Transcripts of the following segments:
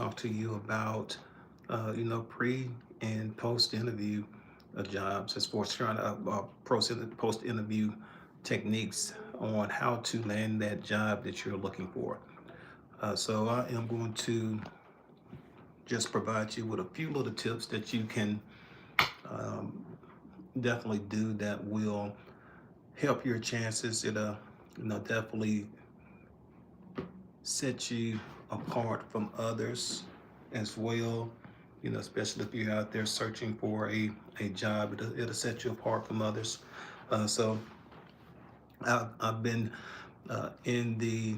talk to you about, pre and post interview jobs as far as trying to post interview techniques on how to land that job that you're looking for. So I am going to just provide you with a few little tips that you can um, definitely do that will help your chances. It'll, definitely set you apart from others as well. Especially if you're out there searching for a job, it'll set you apart from others. So I've been in the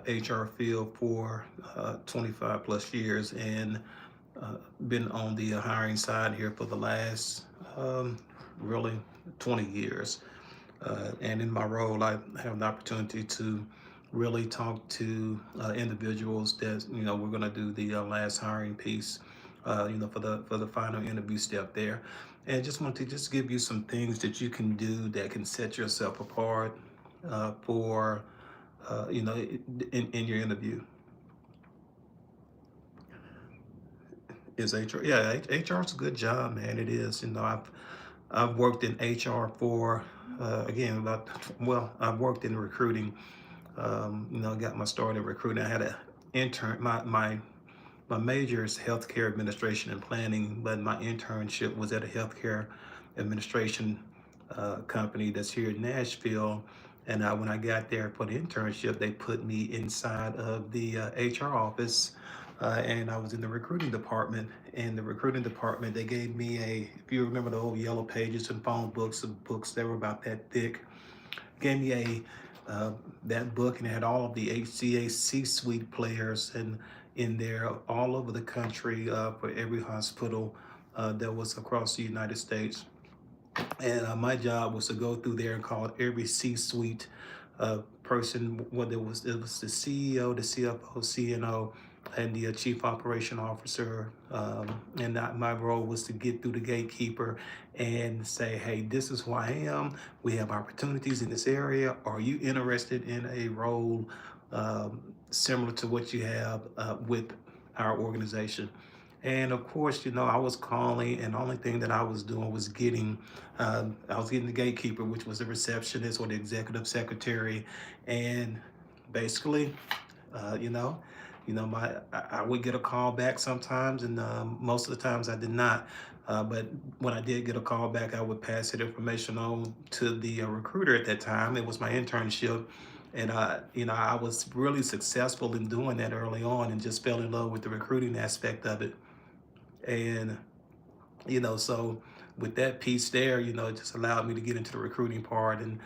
HR field for 25 plus years, and been on the hiring side here for the last really 20 years. And in my role, I have the opportunity to really talk to individuals that we're going to do the last hiring piece, for the final interview step there. And just want to just give you some things that you can do that can set yourself apart for in your interview. Is HR? Yeah, HR is a good job, man. It is. I've worked in HR for again about I've worked in recruiting. Got my start in recruiting. I had an intern. My major is healthcare administration and planning, but my internship was at a healthcare administration company that's here in Nashville. And when I got there for the internship, they put me inside of the HR office, and I was in the recruiting department. In the recruiting department, they gave me if you remember the old yellow pages and phone books, and books that were about that thick, gave me that book, and it had all of the HCA C-suite players and in there all over the country for every hospital that was across the United States. And my job was to go through there and call every C-suite person, whether it was the CEO, the CFO, CNO, and the chief operation officer. And my role was to get through the gatekeeper and say, hey, this is who I am. We have opportunities in this area. Are you interested in a role similar to what you have with our organization? And of course, I was calling, and the only thing that I was doing was I was getting the gatekeeper, which was the receptionist or the executive secretary, and basically, uh, you know, I would get a call back sometimes, and most of the times I did not. But when I did get a call back, I would pass that information on to the recruiter at that time. It was my internship. And I was really successful in doing that early on, and just fell in love with the recruiting aspect of it. And so with that piece there, it just allowed me to get into the recruiting part, and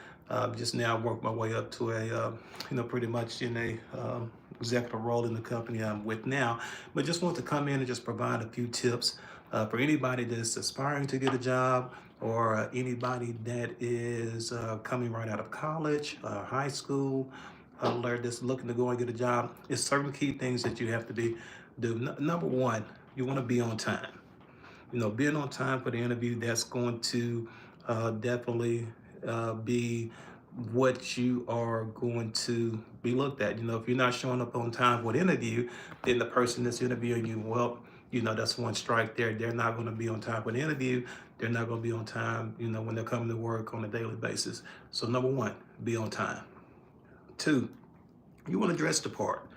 just now work my way up to a pretty much in a executive role in the company I'm with now. But just want to come in and just provide a few tips for anybody that's aspiring to get a job, or anybody that is coming right out of college, high school, or that's looking to go and get a job. It's certain key things that you have to do. Number one, you want to be on time. Being on time for the interview, that's going to definitely be what you are going to be looked at. If you're not showing up on time for the interview, then the person that's interviewing you, well, that's one strike there. They're not going to be on time for the interview. They're not going to be on time, when they're coming to work on a daily basis. So number one, be on time. Two, you want to dress the part.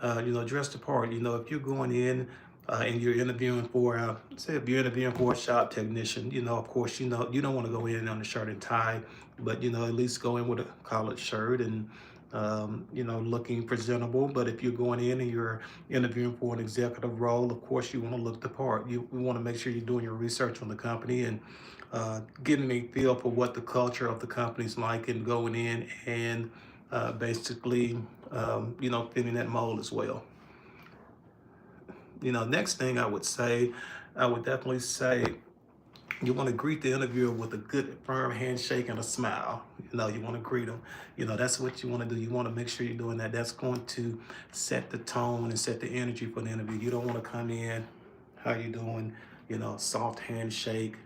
Dress the part. If you're going in and you're interviewing for, say, if you're interviewing for a shop technician, of course, you don't want to go in on a shirt and tie, but at least go in with a collared shirt and looking presentable. But if you're going in and you're interviewing for an executive role, of course, you want to look the part. You want to make sure you're doing your research on the company, and getting a feel for what the culture of the company's like, and going in and basically, fitting that mold as well. Next thing I would definitely say, you want to greet the interviewer with a good, firm handshake and a smile. You want to greet them. That's what you want to do. You want to make sure you're doing that. That's going to set the tone and set the energy for the interview. You don't want to come in, how you doing? Soft handshake,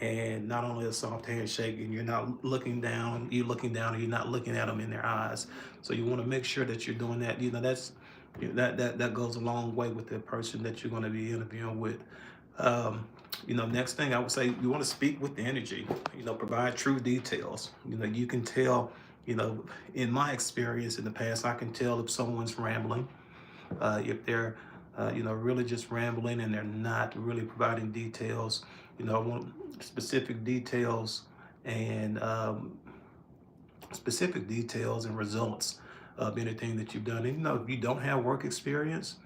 and not only a soft handshake, and you're not looking down. You're looking down, and you're not looking at them in their eyes. So you want to make sure that you're doing that. That goes a long way with the person that you're going to be interviewing with. Um, next thing I would say, you want to speak with energy. Provide true details. You can tell. In my experience in the past, I can tell if someone's rambling, if they're, really just rambling and they're not really providing details. I want specific details and results of anything that you've done. And if you don't have work experience,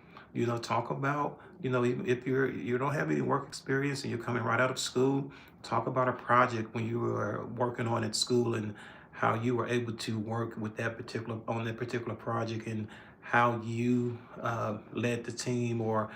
talk about, even if you don't have any work experience and you're coming right out of school, talk about a project when you were working on at school and how you were able to work with that particular project, and how you led the team, or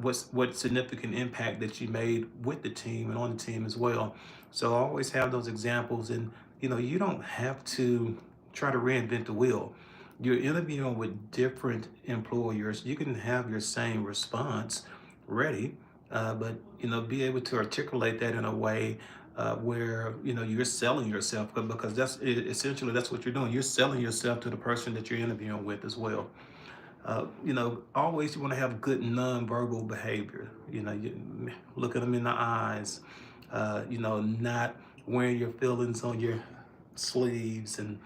what significant impact that you made with the team and on the team as well. So always have those examples. And you don't have to try to reinvent the wheel. You're interviewing with different employers. You can have your same response ready, but be able to articulate that in a way where you're selling yourself, because essentially that's what you're doing. You're selling yourself to the person that you're interviewing with as well. Always you want to have good nonverbal behavior. You look at them in the eyes. Not wearing your feelings on your sleeves, and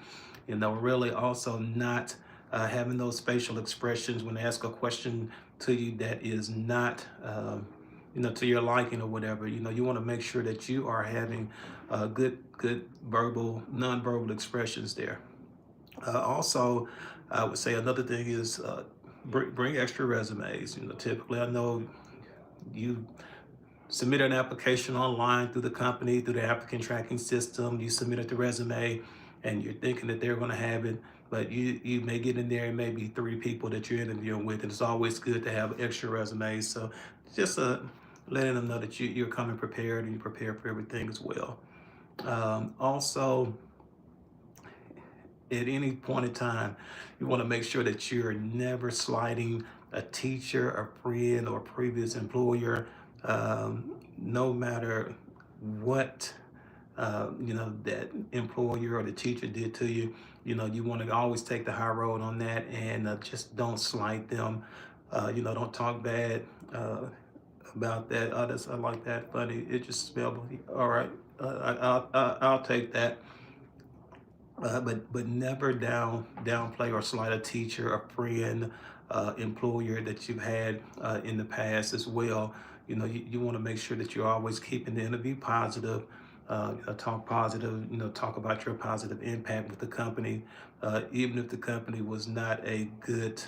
really also not having those facial expressions when they ask a question to you that is not to your liking or whatever. You want to make sure that you are having good verbal, nonverbal expressions there. Also, I would say another thing is bring extra resumes. Typically, I know you submitted an application online through the company, through the applicant tracking system. You submitted the resume, and you're thinking that they're going to have it, but you may get in there and maybe three people that you're interviewing with, and it's always good to have extra resumes. So just letting them know that you're coming prepared and you prepare for everything as well. Also, at any point in time, you want to make sure that you're never slighting a teacher, a friend, or a previous employer, no matter what that employer or the teacher did to you. You want to always take the high road on that, and just don't slight them. Don't talk bad about that. I like that, funny. It just spelled. All right, I'll take that. But never downplay or slight a teacher, a friend, employer that you've had in the past as well. You want to make sure that you're always keeping the interview positive. Talk positive. Talk about your positive impact with the company, even if the company was not a good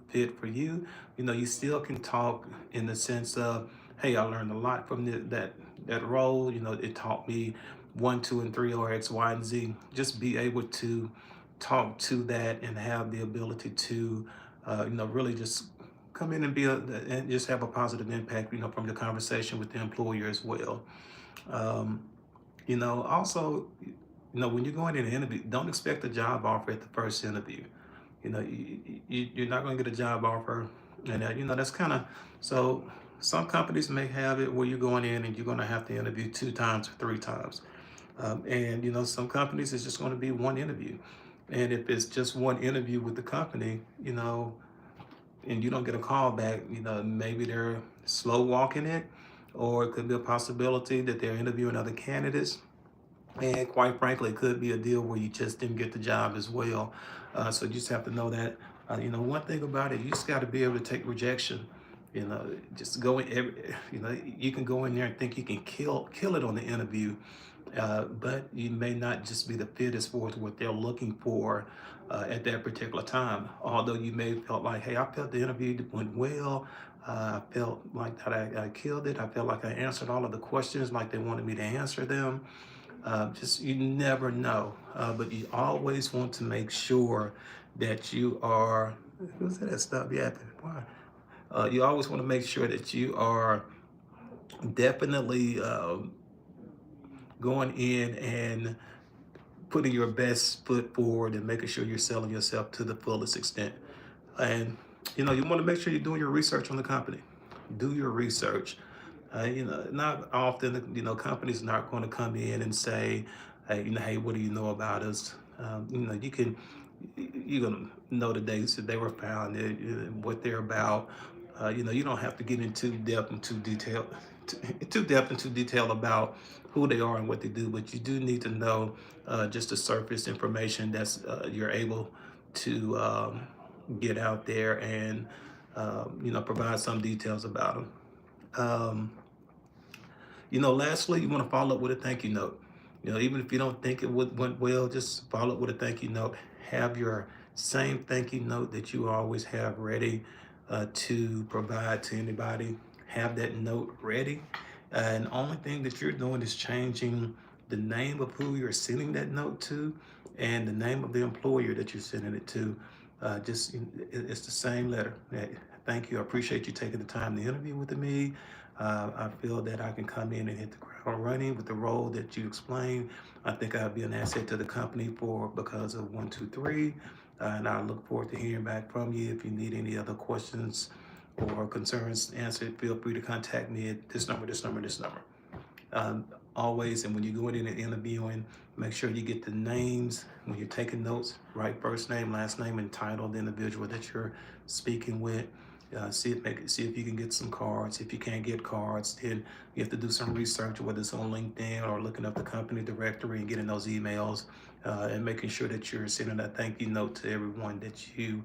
fit for you. You still can talk in the sense of, hey, I learned a lot from that role. It taught me one, two, and three, or X, Y, and Z. Just be able to talk to that and have the ability to, really just come in and and just have a positive impact, from the conversation with the employer as well. Um, Also, when you're going in an interview, don't expect a job offer at the first interview. You're not going to get a job offer, and that's kind of so. Some companies may have it where you're going in and you're going to have to interview two times or three times. And some companies it's just going to be one interview. And if it's just one interview with the company, and you don't get a call back, maybe they're slow walking it, or it could be a possibility that they're interviewing other candidates. And quite frankly, it could be a deal where you just didn't get the job as well. So you just have to know that. One thing about it, you just got to be able to take rejection. Just go in you can go in there and think you can kill it on the interview, but you may not just be the fit as far as what they're looking for at that particular time. Although you may felt like, hey, I felt the interview went well. I felt like that I killed it. I felt like I answered all of the questions like they wanted me to answer them. Just you never know, but you always want to make sure that you are. Who's that? Stop yapping. Why? You always want to make sure that you are definitely going in and putting your best foot forward and making sure you're selling yourself to the fullest extent. And you want to make sure you're doing your research on the company. Do your research. Not often, companies not going to come in and say, hey, hey, what do you know about us? You can you're gonna know the dates that they were founded, what they're about. You don't have to get into depth and too depth and too detail about who they are and what they do, but you do need to know just the surface information that's you're able to get out there and provide some details about them. Um, Lastly, you want to follow up with a thank you note. Even if you don't think it went well, just follow up with a thank you note. Have your same thank you note that you always have ready to provide to anybody. Have that note ready. And the only thing that you're doing is changing the name of who you're sending that note to and the name of the employer that you're sending it to. It's the same letter. Thank you. I appreciate you taking the time to interview with me. I feel that I can come in and hit the ground running with the role that you explained. I think I'll be an asset to the company because of one, two, three. And I look forward to hearing back from you. If you need any other questions or concerns answered, feel free to contact me at this number, this number, this number. Um, Always, and when you're going in and interviewing, make sure you get the names. When you're taking notes, write first name, last name, and title of the individual that you're speaking with. See if you can get some cards. If you can't get cards, then you have to do some research, whether it's on LinkedIn or looking up the company directory and getting those emails, and making sure that you're sending a thank you note to everyone that you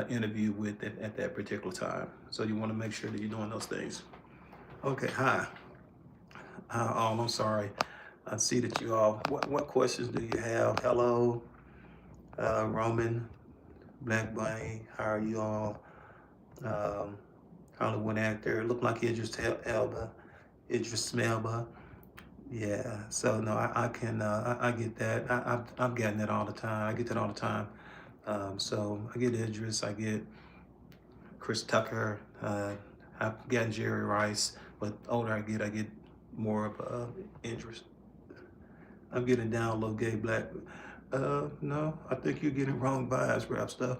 interview with at that particular time. So you want to make sure that you're doing those things. Okay, hi. I'm sorry. I see that you all. What questions do you have? Hello, Roman, Black Bunny. How are you all? Um, Hollywood actor. Look like Idris Elba. Yeah. So no, I can. I get that. I've gotten that all the time. I get that all the time. So I get Idris. I get Chris Tucker. I've gotten Jerry Rice. But older I get more of Idris. I'm getting down a little gay black. No, I think you're getting wrong bias rap stuff.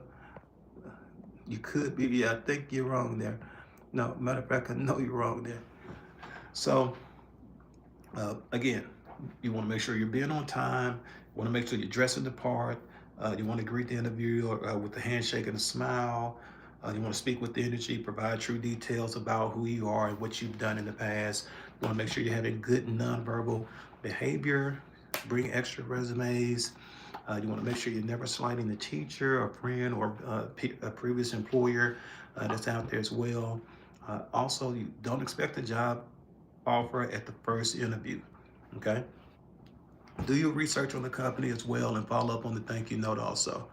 You could be, yeah, I think you're wrong there. No, matter of fact, I know you're wrong there. So, again, you want to make sure you're being on time. You want to make sure you're dressing the part. You want to greet the interviewer with a handshake and a smile. You want to speak with energy, provide true details about who you are and what you've done in the past. You want to make sure you're having good nonverbal behavior. Bring extra resumes. You want to make sure you're never slighting the teacher or friend or a previous employer that's out there as well. Also, you don't expect a job offer at the first interview. Okay. Do your research on the company as well and follow up on the thank you note also.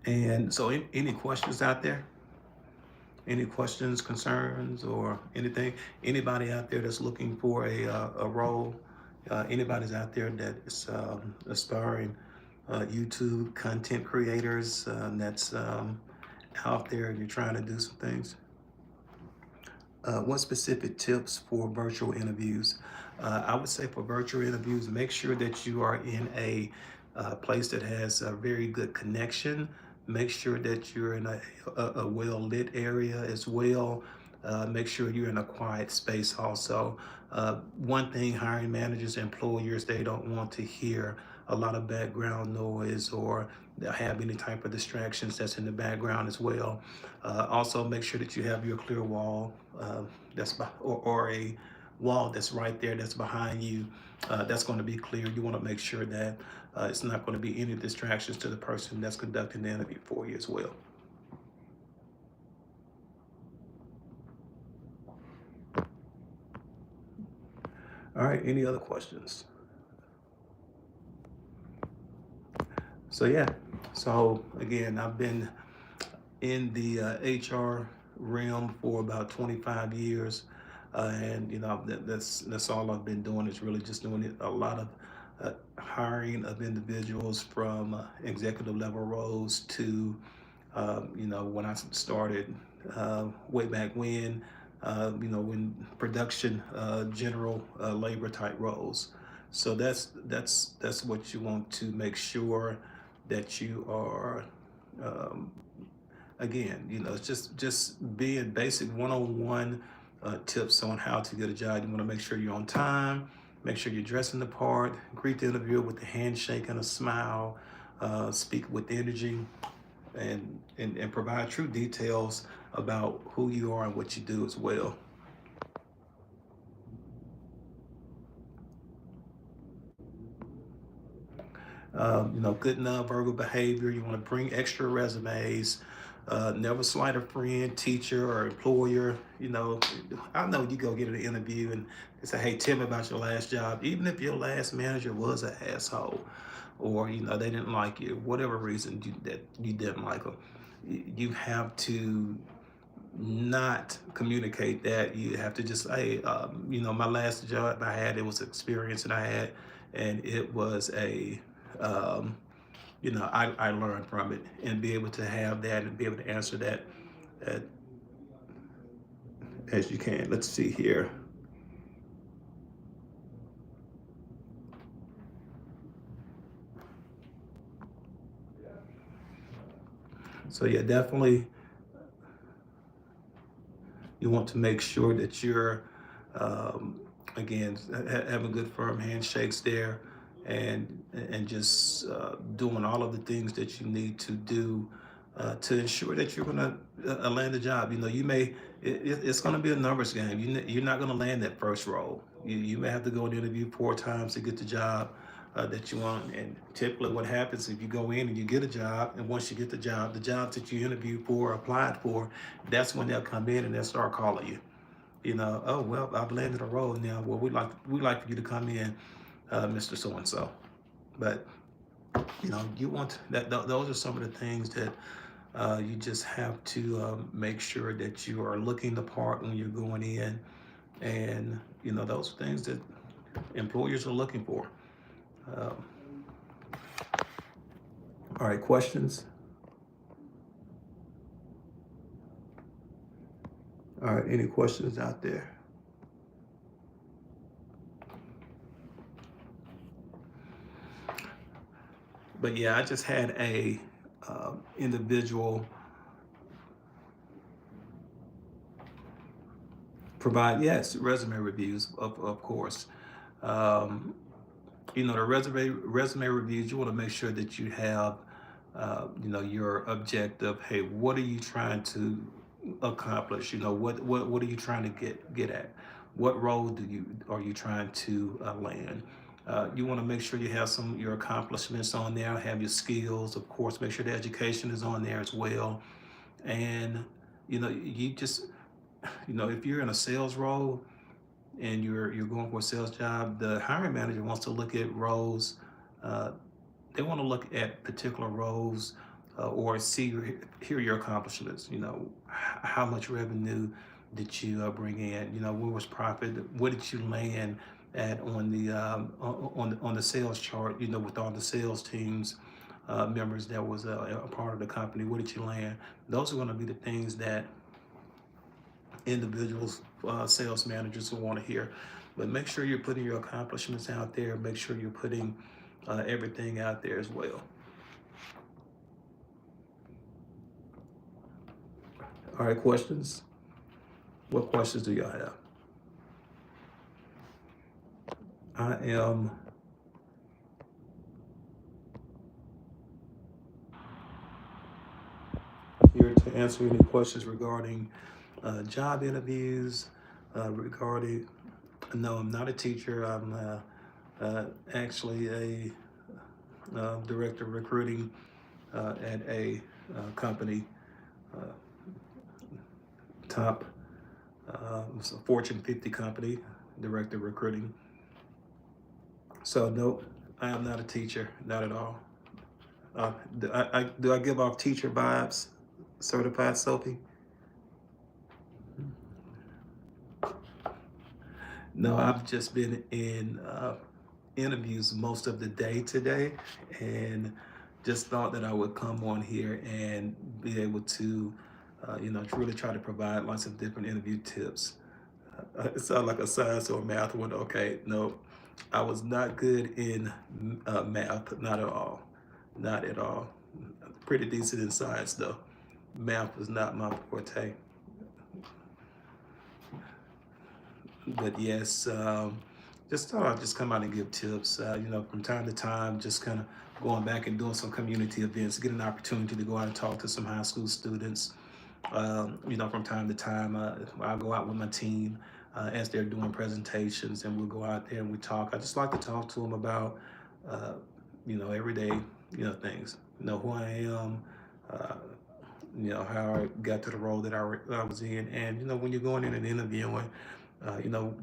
And so, any questions out there? Any questions, concerns, or anything? Anybody out there that's looking for a role? Anybody's out there that is aspiring YouTube content creators that's out there and you're trying to do some things? What specific tips for virtual interviews? I would say for virtual interviews, make sure that you are in a place that has a very good connection. Make sure that you're in a well lit area as well. Make sure you're in a quiet space also. One thing hiring managers, employers, they don't want to hear a lot of background noise or have any type of distractions that's in the background as well. Also, make sure that you have your clear wall or a wall that's right there that's behind you. That's going to be clear. You want to make sure that it's not going to be any distractions to the person that's conducting the interview for you as well. All right. Any other questions? So yeah. So again, I've been in the HR realm for about 25 years. And that's all I've been doing is really just doing it. A lot of hiring of individuals from executive level roles to, when I started way back when production, general labor type roles. So that's what you want to make sure that you are again, it's just being basic one-on-one tips on how to get a job. You want to make sure you're on time, make sure you're dressing the part, greet the interviewer with a handshake and a smile, speak with energy, and provide true details about who you are and what you do as well. Good nonverbal behavior. You want to bring extra resumes. Never slight a friend, teacher, or employer. I know you go get an interview and they say, "Hey, tell me about your last job." Even if your last manager was an asshole, or they didn't like you, whatever reason that you didn't like them, you have to not communicate that. You have to just say, my last job I had, it was experience that I had, and it was um, I learned from it, and be able to have that and be able to answer that uh, as you can. Let's see here. So yeah, definitely you want to make sure that you're, um, again, having good firm handshakes there, and just doing all of the things that you need to do to ensure that you're going to land a job. It's going to be a numbers game. You're not going to land that first role. You may have to go and interview 4 times to get the job that you want. And typically, what happens if you go in and you get a job, and once you get the jobs that you interviewed for, applied for, that's when they'll come in and they'll start calling you. Oh well, I've landed a role now. Well, we'd like for you to come in, Mr. So and so. But you want that. Those are some of the things that you just have to make sure that you are looking the part when you're going in, and those are things that employers are looking for. Um, all right, questions. All right, any questions out there? But yeah, I just had a individual provide, yes, resume reviews, of course. Um, the resume reviews, you want to make sure that you have your objective. Hey, what are you trying to accomplish? What are you trying to get at? What role are you trying to land? You want to make sure you have some your accomplishments on there, have your skills, of course. Make sure the education is on there as well. And you just if you're in a sales role and you're going for a sales job, the hiring manager wants to look at roles. Uh, they want to look at particular roles or hear your accomplishments. How much revenue did you bring in? What was profit? What did you land at on the on the sales chart? With all the sales teams members that was a part of the company. What did you land? Those are going to be the things that individuals, sales managers will want to hear. But make sure you're putting your accomplishments out there. Make sure you're putting everything out there as well. All right, questions? What questions do y'all have? I am here to answer any questions regarding job interviews, regarding, no, I'm not a teacher. I'm actually a director of recruiting at a company, uh, top, it's a Fortune 50 company, director of recruiting. So, no, I am not a teacher, not at all. Do I give off teacher vibes, certified Sophie? No, I've just been in interviews most of the day today, and just thought that I would come on here and be able to, really try to provide lots of different interview tips. It sounds like a science or math one. Okay, no, I was not good in math, not at all, not at all. Pretty decent in science though. Math was not my forte. But yes, just thought I'd just come out and give tips. From time to time, just kind of going back and doing some community events, get an opportunity to go out and talk to some high school students. From time to time, I'll go out with my team as they're doing presentations, and we'll go out there and we talk. I just like to talk to them about, uh, everyday, things. Who I am, uh, how I got to the role that I was in. And, when you're going in and interviewing,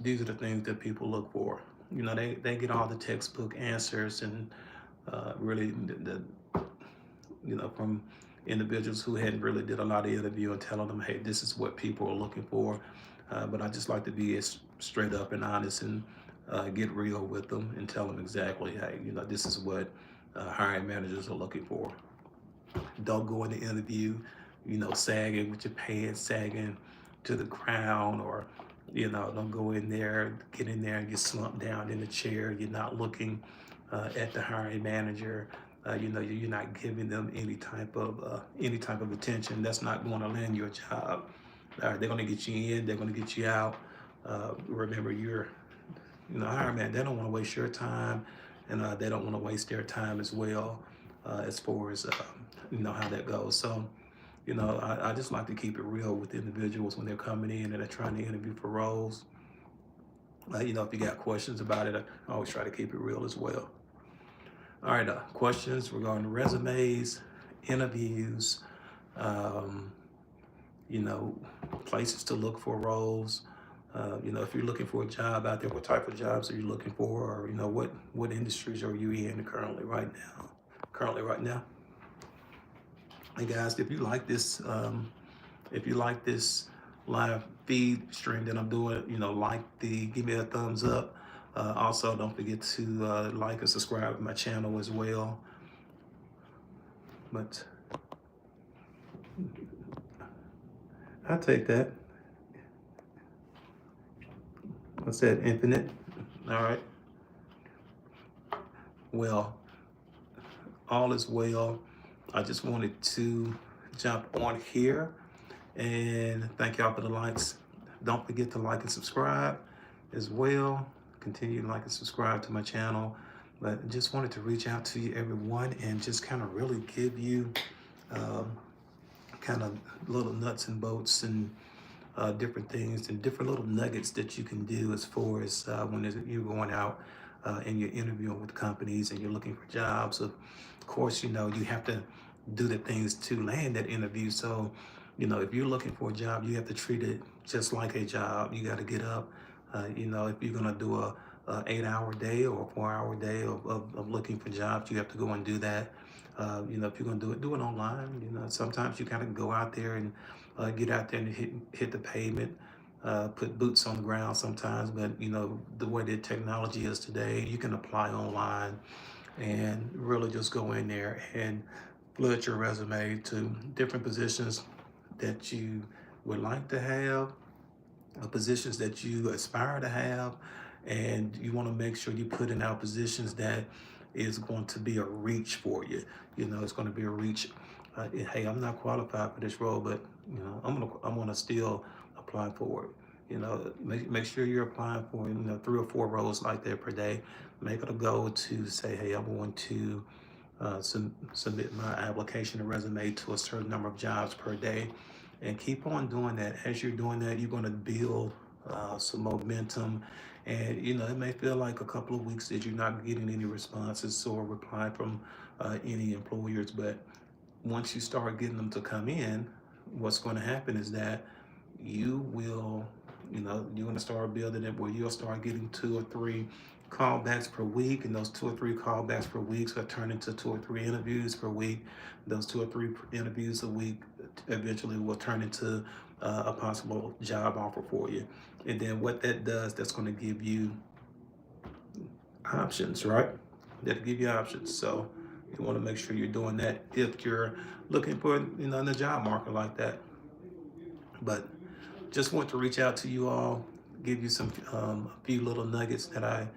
these are the things that people look for. They get all the textbook answers and really from individuals who hadn't really did a lot of interviewing, telling them, hey, this is what people are looking for. But I just like to be as straight up and honest and get real with them and tell them exactly, hey, this is what hiring managers are looking for. Don't go in the interview, sagging with your pants sagging to the ground, or, don't go in there, get in there and get slumped down in the chair. You're not looking at the hiring manager. You're not giving them any type of attention. That's not going to land you a job. They're going to get you in. They're going to get you out. Remember, you're hiring man. They don't want to waste your time, and they don't want to waste their time as well, as far as how that goes. So, I just like to keep it real with individuals when they're coming in and they're trying to interview for roles. If you got questions about it, I always try to keep it real as well. All right, questions regarding resumes, interviews, um, you know, places to look for roles. If you're looking for a job out there, what type of jobs are you looking for, or what industries are you in currently right now? Hey guys, if you like this live feed stream that I'm doing, give me a thumbs up. Also, don't forget to like and subscribe to my channel as well. But I'll take that. What's that? Infinite. All right. Well, all is well. I just wanted to jump on here and thank y'all for the likes. Don't forget to like and subscribe as well. Continue to like and subscribe to my channel. But just wanted to reach out to you, everyone, and just kind of really give you um, kind of little nuts and bolts and different things and different little nuggets that you can do as far as when you're going out and you're interviewing with companies and you're looking for jobs. Of course, you have to do the things to land that interview. So, if you're looking for a job, you have to treat it just like a job. You got to get up. If you're gonna do a 8-hour day or a 4-hour day of looking for jobs, you have to go and do that. If you're gonna do it online. Sometimes you kind of go out there and get out there and hit the pavement, put boots on the ground sometimes. But the way that technology is today, you can apply online and really just go in there and flood your resume to different positions that you would like to have, positions that you aspire to have, and you want to make sure you put in our positions that is going to be a reach for you. It's going to be a reach. Hey, I'm not qualified for this role, but I'm gonna still apply for it. Make sure you're applying for 3 or 4 roles like that per day. Make it a goal to say, hey, I'm going to submit my application and resume to a certain number of jobs per day, and keep on doing that. As you're doing that, you're going to build some momentum. And it may feel like a couple of weeks that you're not getting any responses or reply from any employers, but once you start getting them to come in, what's going to happen is that you will, you're going to start building it where you'll start getting 2 or 3 callbacks per week, and those 2 or 3 callbacks per week will turn into 2 or 3 interviews per week. Those 2 or 3 interviews a week eventually will turn into a possible job offer for you. And then what that does, that's going to give you options, right? That'll give you options. So you want to make sure you're doing that if you're looking for, in the job market like that. But just want to reach out to you all, give you a few little nuggets that I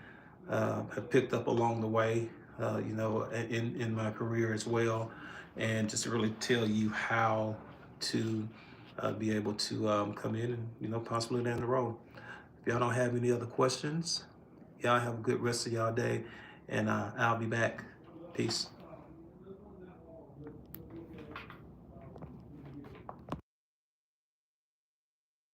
have picked up along the way, in my career as well, and just really tell you how to be able to come in and possibly land the role. If y'all don't have any other questions, y'all have a good rest of y'all day, and I'll be back. Peace.